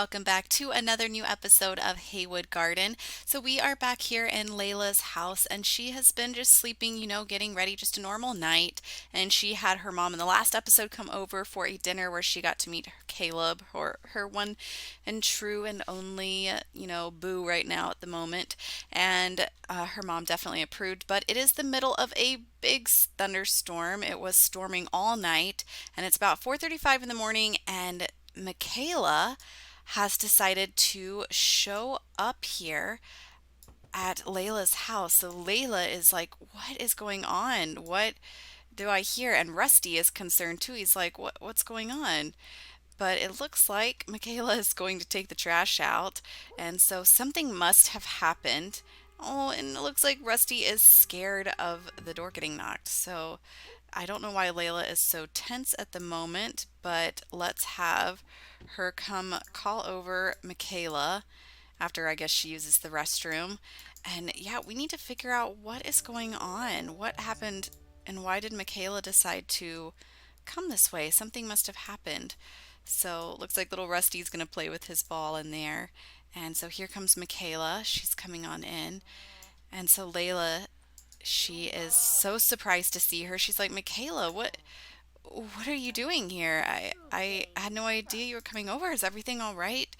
welcome back to another new episode of Haywood Garden. So we are back here in Layla's house and she has been just sleeping, getting ready, just a normal night. And she had her mom in the last episode come over for a dinner where she got to meet Caleb, or her one and true and only, boo right now at the moment. And her mom definitely approved, but it is the middle of a big thunderstorm. It was storming all night and it's about 4:35 in the morning, and Mikayla has decided to show up here at Layla's house. So Layla is like, "What is going on? What do I hear?" And Rusty is concerned too. He's like, "What's going on?" But it looks like Michaela is going to take the trash out, and so something must have happened. Oh, and it looks like Rusty is scared of the door getting knocked. So I don't know why Layla is so tense at the moment, but let's have her come call over Michaela after I guess she uses the restroom. And yeah, we need to figure out what is going on. What happened and why did Michaela decide to come this way? Something must have happened. So looks like little Rusty's gonna play with his ball in there. And so here comes Michaela. She's coming on in. And so Layla, she is so surprised to see her. She's like, "Michaela, what are you doing here? I had no idea you were coming over. Is everything all right?"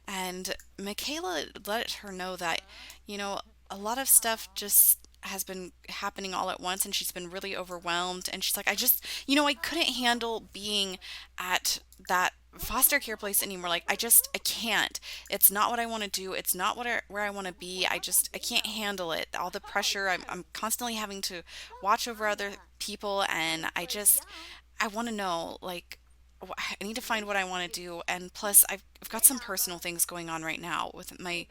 And Michaela let her know that, you know, a lot of stuff just has been happening all at once and she's been really overwhelmed. And she's like, I couldn't handle being at that foster care place anymore. Like, I can't. It's not what I want to do. It's not where I want to be. I can't handle it. All the pressure. I'm constantly having to watch over other people. And I want to know, like, I need to find what I want to do, and plus I've got some personal things going on right now with my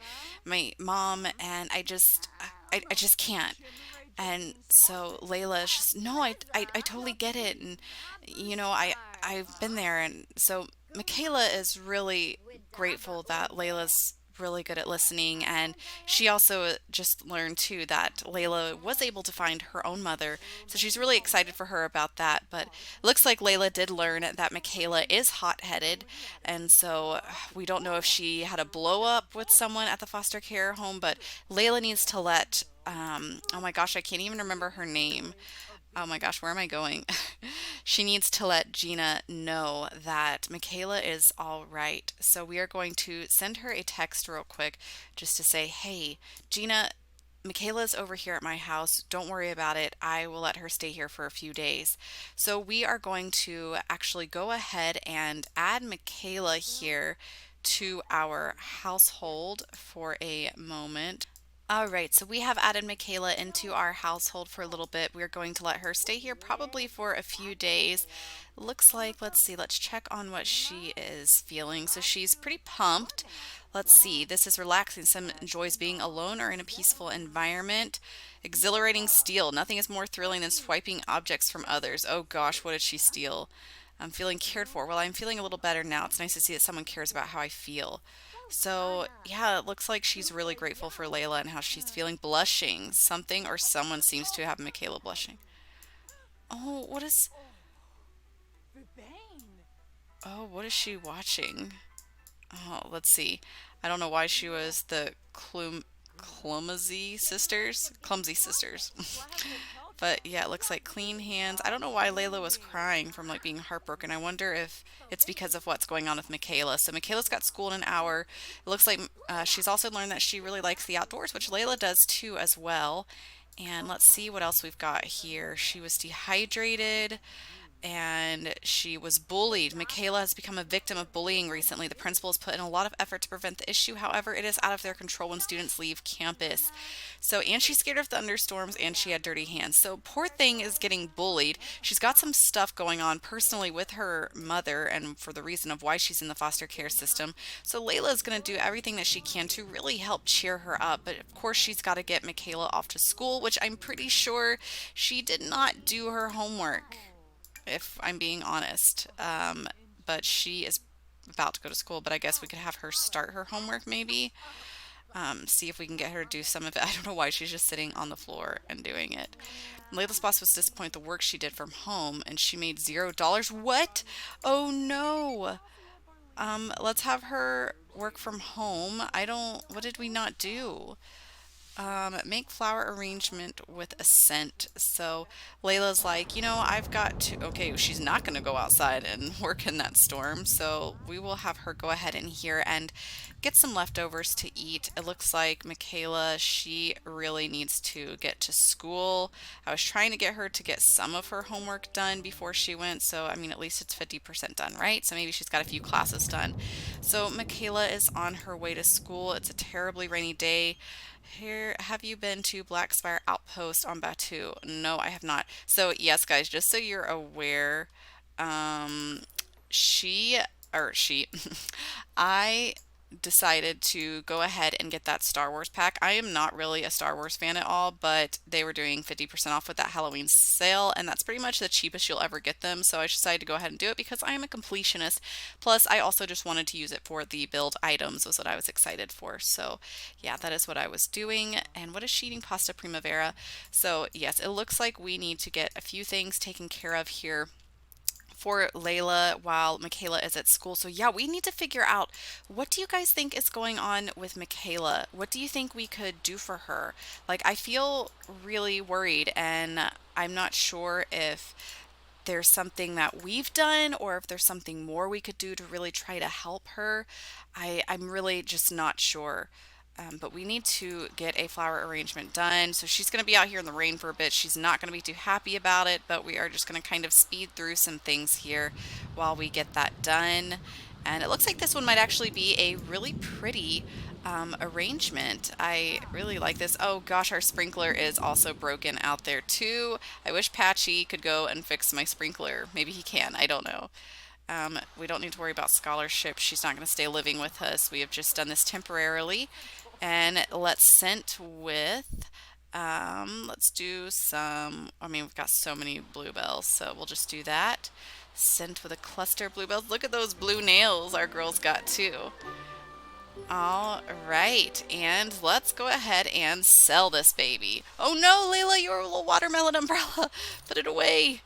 mom, and I just can't. And so Layla, she's no, I totally get it, and I've been there, and so Michaela is really grateful that Layla's really good at listening, and she also just learned too that Layla was able to find her own mother, so she's really excited for her about that. But it looks like Layla did learn that Michaela is hot-headed, and so we don't know if she had a blow up with someone at the foster care home, but Layla needs to let oh my gosh, I can't even remember her name. Oh my gosh, where am I going? She needs to let Gina know that Michaela is all right. So we are going to send her a text real quick just to say, "Hey, Gina, Michaela's over here at my house. Don't worry about it. I will let her stay here for a few days." So we are going to actually go ahead and add Michaela here to our household for a moment. All right, so we have added Michaela into our household for a little bit. We're going to let her stay here probably for a few days. Looks like, let's see, let's check on what she is feeling. So she's pretty pumped. Let's see, this is relaxing. Some enjoys being alone or in a peaceful environment. Exhilarating steal. Nothing is more thrilling than swiping objects from others. Oh gosh, what did she steal? I'm feeling cared for. Well, I'm feeling a little better now. It's nice to see that someone cares about how I feel. So, yeah, it looks like she's really grateful for Layla and how she's feeling. Blushing. Something or someone seems to have Michaela blushing. Oh, what is she watching? Oh, let's see. I don't know why she was the Clumsy sisters. But yeah, it looks like clean hands. I don't know why Layla was crying from like being heartbroken. I wonder if it's because of what's going on with Michaela. So Michaela's got school in an hour. It looks like she's also learned that she really likes the outdoors, which Layla does too as well. And let's see what else we've got here. She was dehydrated and she was bullied. Michaela has become a victim of bullying recently. The principal has put in a lot of effort to prevent the issue. However, it is out of their control when students leave campus. So, and she's scared of thunderstorms and she had dirty hands. So, poor thing is getting bullied. She's got some stuff going on personally with her mother and for the reason of why she's in the foster care system. So, Layla is going to do everything that she can to really help cheer her up. But of course, she's got to get Michaela off to school, which I'm pretty sure she did not do her homework, if I'm being honest. But she is about to go to school, but I guess we could have her start her homework maybe. See if we can get her to do some of it. I don't know why she's just sitting on the floor and doing it. Layla's boss was disappointed the work she did from home and she made $0. What? Oh no. Let's have her work from home. I don't, what did we not do? Make flower arrangement with a scent. So Layla's like, I've got to, okay, she's not going to go outside and work in that storm. So we will have her go ahead in here and get some leftovers to eat. It looks like Michaela, she really needs to get to school. I was trying to get her to get some of her homework done before she went. So, I mean, at least it's 50% done, right? So maybe she's got a few classes done. So Michaela is on her way to school. It's a terribly rainy day. Here, have you been to Black Spire Outpost on Batu? No, I have not. So, yes, guys, just so you're aware, um, she, or I decided to go ahead and get that Star Wars pack. I am not really a Star Wars fan at all, but they were doing 50% off with that Halloween sale, and that's pretty much the cheapest you'll ever get them. So I decided to go ahead and do it because I am a completionist. Plus, I also just wanted to use it for the build items, was what I was excited for. So, yeah, that is what I was doing. And what is she eating? Pasta Primavera. So, yes, it looks like we need to get a few things taken care of here for Layla while Michaela is at school. So yeah, we need to figure out, what do you guys think is going on with Michaela? What do you think we could do for her? Like, I feel really worried, and I'm not sure if there's something that we've done or if there's something more we could do to really try to help her. I'm really just not sure. But we need to get a flower arrangement done. So she's going to be out here in the rain for a bit. She's not going to be too happy about it, but we are just going to kind of speed through some things here while we get that done. And it looks like this one might actually be a really pretty arrangement. I really like this. Oh gosh, our sprinkler is also broken out there too. I wish Patchy could go and fix my sprinkler. Maybe he can. I don't know. We don't need to worry about scholarship. She's not going to stay living with us. We have just done this temporarily. And let's scent with, let's do some, I mean, we've got so many bluebells, so we'll just do that. Scent with a cluster of bluebells. Look at those blue nails our girls got too. All right, and let's go ahead and sell this baby. Oh no, Layla, your little watermelon umbrella. Put it away.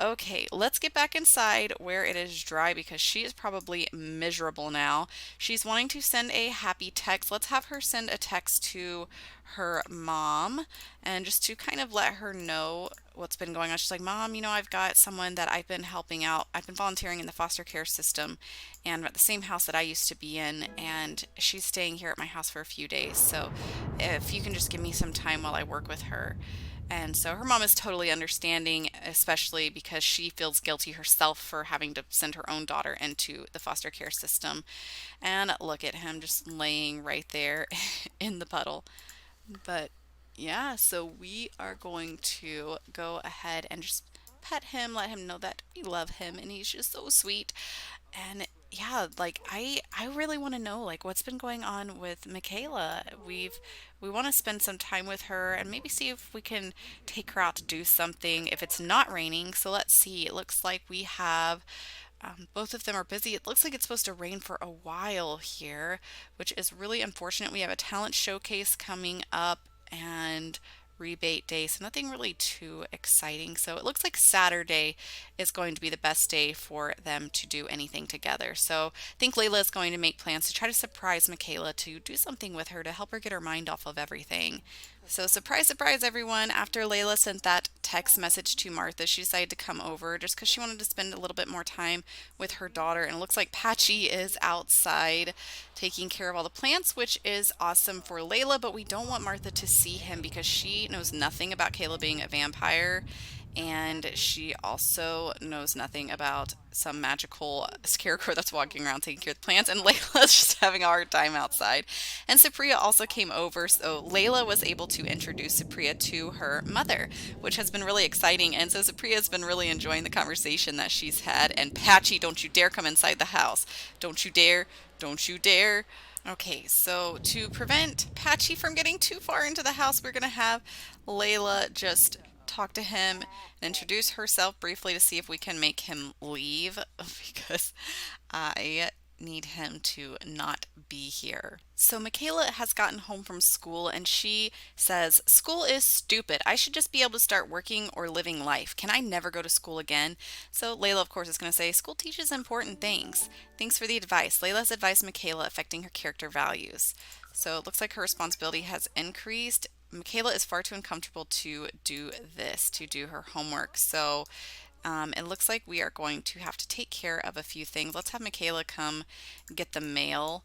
Okay, let's get back inside where it is dry because she is probably miserable now. She's wanting to send a happy text. Let's have her send a text to her mom and just to kind of let her know what's been going on. She's like, Mom, I've got someone that I've been helping out. I've been volunteering in the foster care system and at the same house that I used to be in, and she's staying here at my house for a few days. So if you can just give me some time while I work with her. And so her mom is totally understanding, especially because she feels guilty herself for having to send her own daughter into the foster care system. And look at him just laying right there in the puddle. But yeah, so we are going to go ahead and just pet him, let him know that we love him, and he's just so sweet. And yeah, like I really want to know like what's been going on with Michaela. We want to spend some time with her and maybe see if we can take her out to do something if it's not raining. So let's see. It looks like we have both of them are busy. It looks like it's supposed to rain for a while here, which is really unfortunate. We have a talent showcase coming up and rebate day, so nothing really too exciting. So it looks like Saturday is going to be the best day for them to do anything together. So I think Layla is going to make plans to try to surprise Michaela to do something with her to help her get her mind off of everything. So surprise, surprise, everyone. After Layla sent that text message to Martha, she decided to come over just because she wanted to spend a little bit more time with her daughter. And it looks like Patchy is outside taking care of all the plants, which is awesome for Layla, but we don't want Martha to see him because she knows nothing about Kayla being a vampire. And she also knows nothing about some magical scarecrow that's walking around taking care of the plants. And Layla's just having a hard time outside. And Supriya also came over. So Layla was able to introduce Supriya to her mother, which has been really exciting. And so Supriya has been really enjoying the conversation that she's had. And Patchy, don't you dare come inside the house. Don't you dare. Don't you dare. Okay, so to prevent Patchy from getting too far into the house, we're going to have Layla just talk to him and introduce herself briefly to see if we can make him leave because I need him to not be here. So Mikayla has gotten home from school and she says, "School is stupid. I should just be able to start working or living life. Can I never go to school again?" So Layla, of course, is going to say, "School teaches important things. Thanks for the advice." Layla's advised Mikayla affecting her character values. So it looks like her responsibility has increased. Mikayla is far too uncomfortable to do this, to do her homework. So it looks like we are going to have to take care of a few things. Let's have Mikayla come get the mail.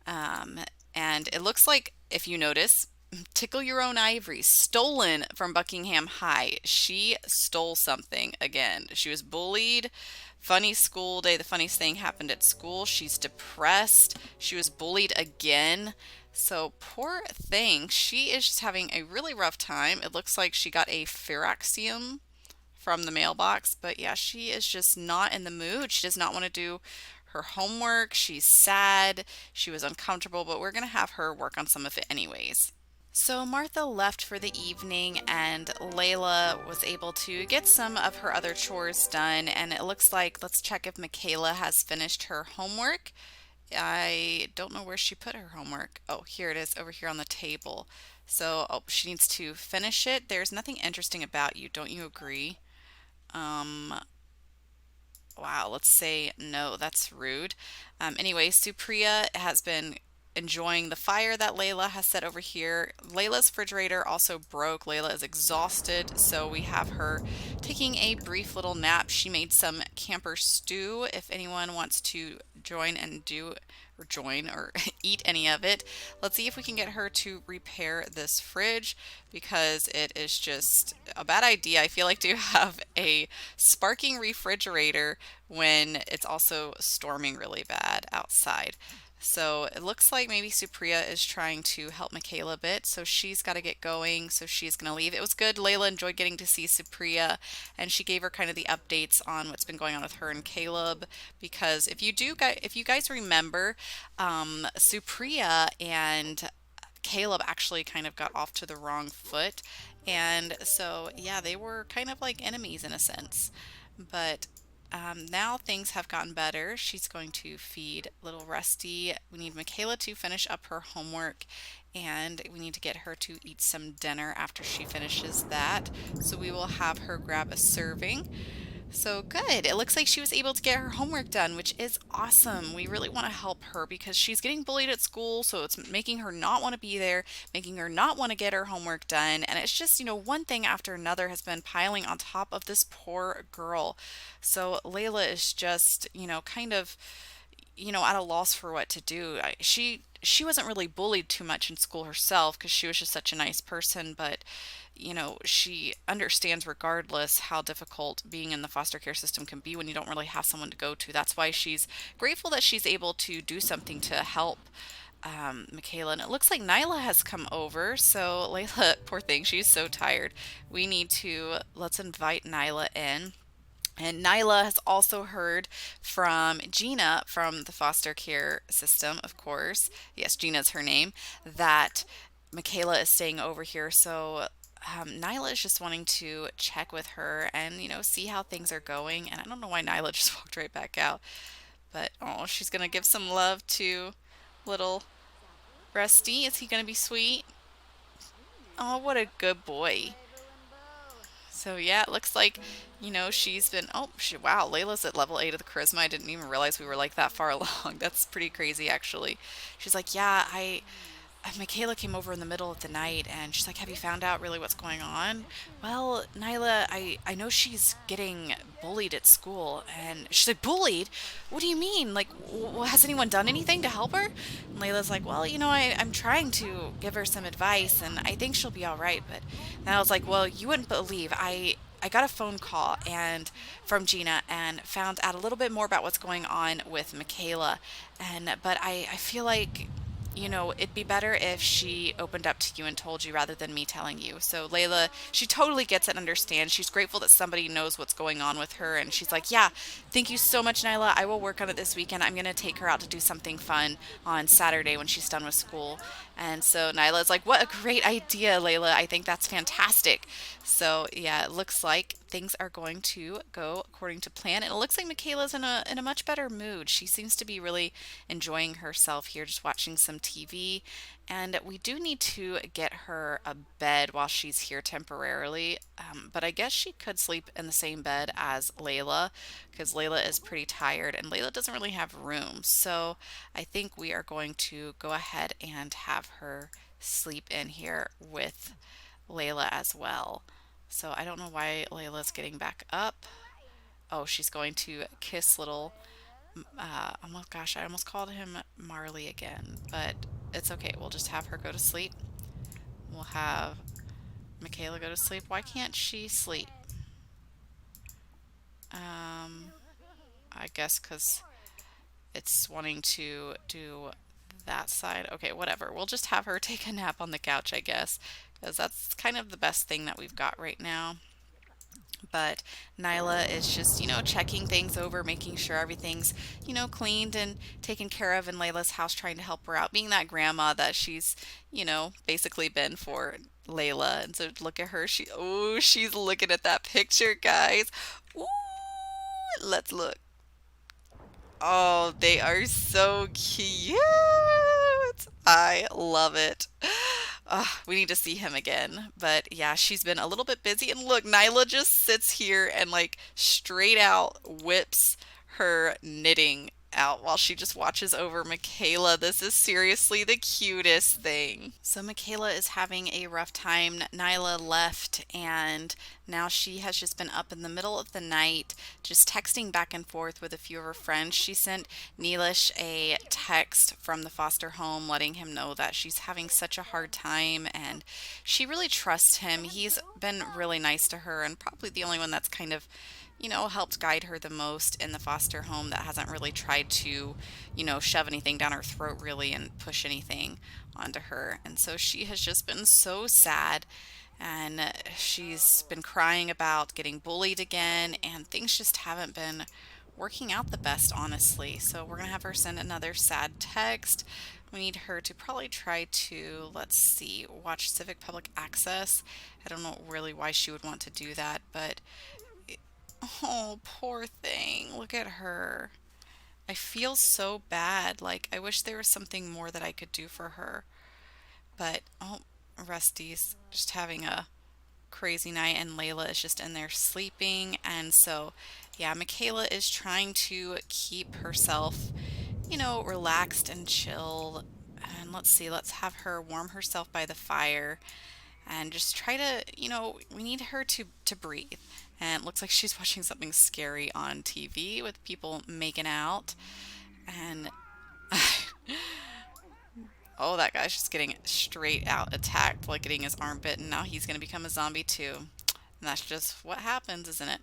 Um, and it looks like, if you notice, Tickle Your Own Ivory, stolen from Buckingham High. She stole something again. She was bullied. Funny school day. The funniest thing happened at school. She's depressed. She was bullied again. So poor thing. She is just having a really rough time. It looks like she got a Firaxium from the mailbox. But yeah, she is just not in the mood. She does not want to do her homework. She's sad. She was uncomfortable, but we're going to have her work on some of it anyways. So Martha left for the evening and Layla was able to get some of her other chores done. And it looks like, let's check if Mikayla has finished her homework. I don't know where she put her homework. Oh, here it is over here on the table. So, oh, she needs to finish it. There's nothing interesting about you, don't you agree? Um, wow, let's say no, that's rude. Anyway, Supriya has been enjoying the fire that Layla has set over here. Layla's refrigerator also broke. Layla is exhausted, so we have her taking a brief little nap. She made some camper stew if anyone wants to join and do or join or eat any of it. Let's see if we can get her to repair this fridge because it is just a bad idea. I feel like to have a sparking refrigerator when it's also storming really bad outside. So it looks like maybe Supriya is trying to help Mikayla a bit. So she's got to get going. So she's going to leave. It was good. Layla enjoyed getting to see Supriya and she gave her kind of the updates on what's been going on with her and Caleb. Because if you guys remember, Supriya and Caleb actually kind of got off to the wrong foot. And so, yeah, they were kind of like enemies in a sense. But now things have gotten better. She's going to feed little Rusty. We need Mikayla to finish up her homework and we need to get her to eat some dinner after she finishes that. So we will have her grab a serving. So good. It looks like she was able to get her homework done, which is awesome. We really want to help her because she's getting bullied at school, so it's making her not want to be there, making her not want to get her homework done. And it's just, one thing after another has been piling on top of this poor girl. So Layla is just, kind of at a loss for what to do. She wasn't really bullied too much in school herself because she was just such a nice person, but she understands regardless how difficult being in the foster care system can be when you don't really have someone to go to. That's why she's grateful that she's able to do something to help Mikayla. And it looks like Nyla has come over. So Layla, poor thing, she's so tired. Let's invite Nyla in. And Nyla has also heard from Gina from the foster care system, of course. Yes, Gina's her name, that Mikayla is staying over here. So Nyla is just wanting to check with her and, see how things are going. And I don't know why Nyla just walked right back out. But, oh, she's going to give some love to little Rusty. Is he going to be sweet? Oh, what a good boy. So yeah, it looks like, she's been, wow, Layla's at level 8 of the charisma. I didn't even realize we were like that far along. That's pretty crazy actually. She's like, yeah, Mikayla came over in the middle of the night and she's like, have you found out really what's going on? Well, Nyla, I know she's getting bullied at school. And she's like, bullied? What do you mean? Like, has anyone done anything to help her? And Layla's like, well, I'm trying to give her some advice and I think she'll be all right. But then I was like, well, you wouldn't believe I got a phone call and from Gina and found out a little bit more about what's going on with Mikayla. But I feel like it'd be better if she opened up to you and told you rather than me telling you. So Layla, she totally gets it and understands. She's grateful that somebody knows what's going on with her. And she's like, yeah, thank you so much, Nyla. I will work on it this weekend. I'm going to take her out to do something fun on Saturday when she's done with school. And so Nyla's like, what a great idea, Layla. I think that's fantastic. So yeah, it looks like things are going to go according to plan. And it looks like Michaela's in a much better mood. She seems to be really enjoying herself here, just watching some TV. And we do need to get her a bed while she's here temporarily. But I guess she could sleep in the same bed as Layla because Layla is pretty tired and Layla doesn't really have room. So I think we are going to go ahead and have her sleep in here with Layla as well. So I don't know why Layla's getting back up. Oh, she's going to kiss little, oh gosh, I almost called him Marley again, but it's okay. We'll just have her go to sleep. We'll have Mikayla go to sleep. Why can't she sleep? I guess because it's wanting to do that side. Okay, whatever. We'll just have her take a nap on the couch, I guess, because that's kind of the best thing that we've got right now. But Nyla is just, checking things over, making sure everything's, cleaned and taken care of in Layla's house, trying to help her out, being that grandma that she's, basically been for Layla. And so look at her. She's looking at that picture, guys. Ooh, let's look. Oh, they are so cute. I love it. We need to see him again. But yeah, she's been a little bit busy. And look, Nyla just sits here and like straight out whips her knitting out while she just watches over Mikayla. This is seriously the cutest thing. So Mikayla is having a rough time. Nyla left and now she has just been up in the middle of the night just texting back and forth with a few of her friends. She sent Neelish a text from the foster home letting him know that she's having such a hard time and she really trusts him. He's been really nice to her and probably the only one that's kind of helped guide her the most in the foster home that hasn't really tried to, shove anything down her throat really and push anything onto her. And so she has just been so sad and she's been crying about getting bullied again and things just haven't been working out the best, honestly. So we're going to have her send another sad text. We need her to probably try to, let's see, watch Civic Public Access. I don't know really why she would want to do that, but oh, poor thing. Look at her. I feel so bad. Like, I wish there was something more that I could do for her. But, oh, Rusty's just having a crazy night, and Layla is just in there sleeping. And so, yeah, Mikayla is trying to keep herself, relaxed and chill. And let's see, let's have her warm herself by the fire and just try to, we need her to breathe. And it looks like she's watching something scary on TV with people making out. And oh, that guy's just getting straight out attacked, like getting his arm bitten. Now he's going to become a zombie too. And that's just what happens, isn't it?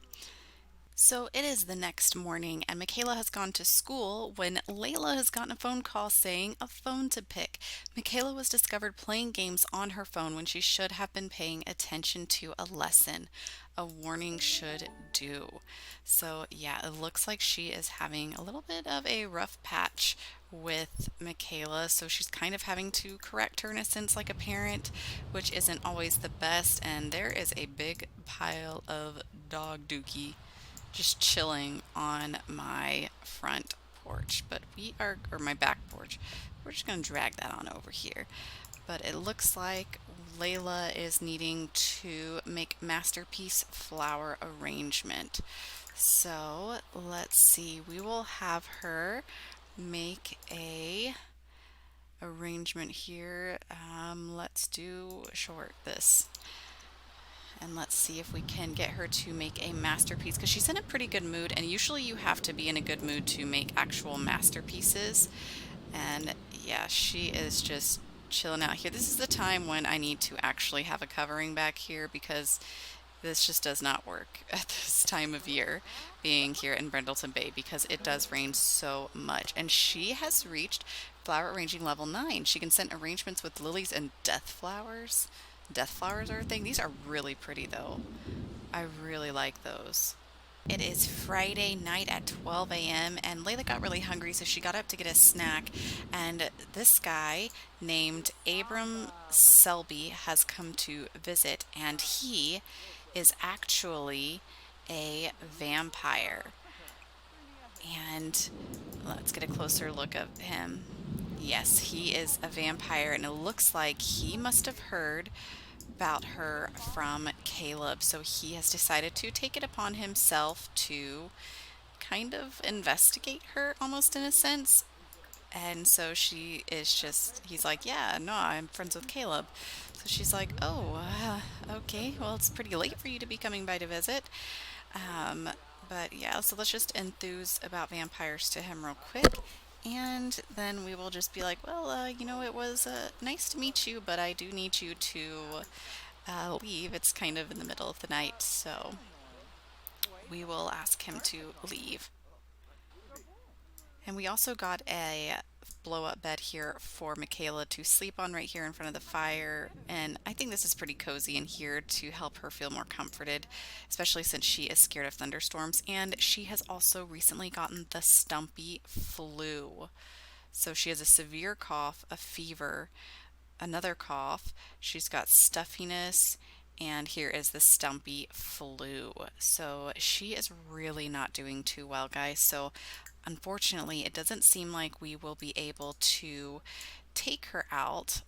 So it is the next morning, and Mikayla has gone to school when Layla has gotten a phone call saying a phone to pick. Mikayla was discovered playing games on her phone when she should have been paying attention to a lesson. A warning should do. So, yeah, it looks like she is having a little bit of a rough patch with Mikayla, so she's kind of having to correct her in a sense like a parent, which isn't always the best. And there is a big pile of dog dookie just chilling on my front porch, or my back porch. We're just going to drag that on over here. But it looks like Layla is needing to make masterpiece flower arrangement. So let's see, we will have her make a arrangement here. Let's do short this. And let's see if we can get her to make a masterpiece because she's in a pretty good mood, and usually you have to be in a good mood to make actual masterpieces. And yeah, she is just chilling out here. This is the time when I need to actually have a covering back here because this just does not work at this time of year being here in Brindleton Bay because it does rain so much. And she has reached flower arranging level 9. She can send arrangements with lilies and death flowers. Death flowers are a thing. These are really pretty though. I really like those. It is Friday night at 12 a.m. and Layla got really hungry, so she got up to get a snack. And this guy named Abram Selby has come to visit, and he is actually a vampire. And let's get a closer look of him. Yes, he is a vampire, and it looks like he must have heard about her from Caleb. So he has decided to take it upon himself to kind of investigate her almost in a sense. And so she is just, he's like, yeah, no, I'm friends with Caleb. So she's like, oh, okay, well, it's pretty late for you to be coming by to visit. Um, but yeah, so let's just enthuse about vampires to him real quick. And then we will just be like, well, it was nice to meet you, but I do need you to leave. It's kind of in the middle of the night, so we will ask him to leave. And we also got a blow up bed here for Mikayla to sleep on right here in front of the fire. And I think this is pretty cozy in here to help her feel more comforted, especially since she is scared of thunderstorms. And she has also recently gotten the stumpy flu. So she has a severe cough, a fever, another cough. She's got stuffiness, and here is the stumpy flu. So she is really not doing too well, guys. So unfortunately, it doesn't seem like we will be able to take her out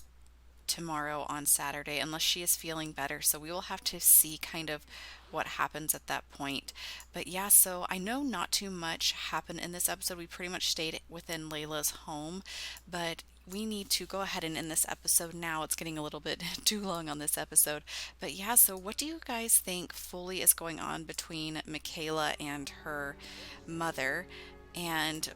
tomorrow on Saturday unless she is feeling better. So we will have to see kind of what happens at that point. But yeah, so I know not too much happened in this episode. We pretty much stayed within Layla's home, but we need to go ahead and end this episode now. It's getting a little bit too long on this episode. But yeah, so what do you guys think fully is going on between Mikayla and her mother? And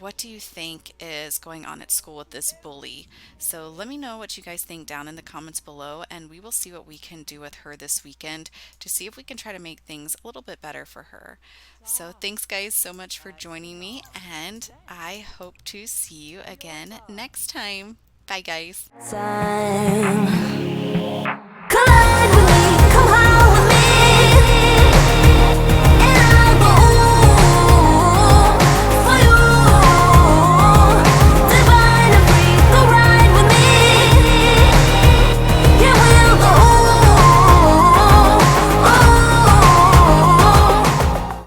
what do you think is going on at school with this bully? So let me know what you guys think down in the comments below, and we will see what we can do with her this weekend to see if we can try to make things a little bit better for her. So thanks, guys, so much for joining me, and I hope to see you again next time. Bye, guys. Time.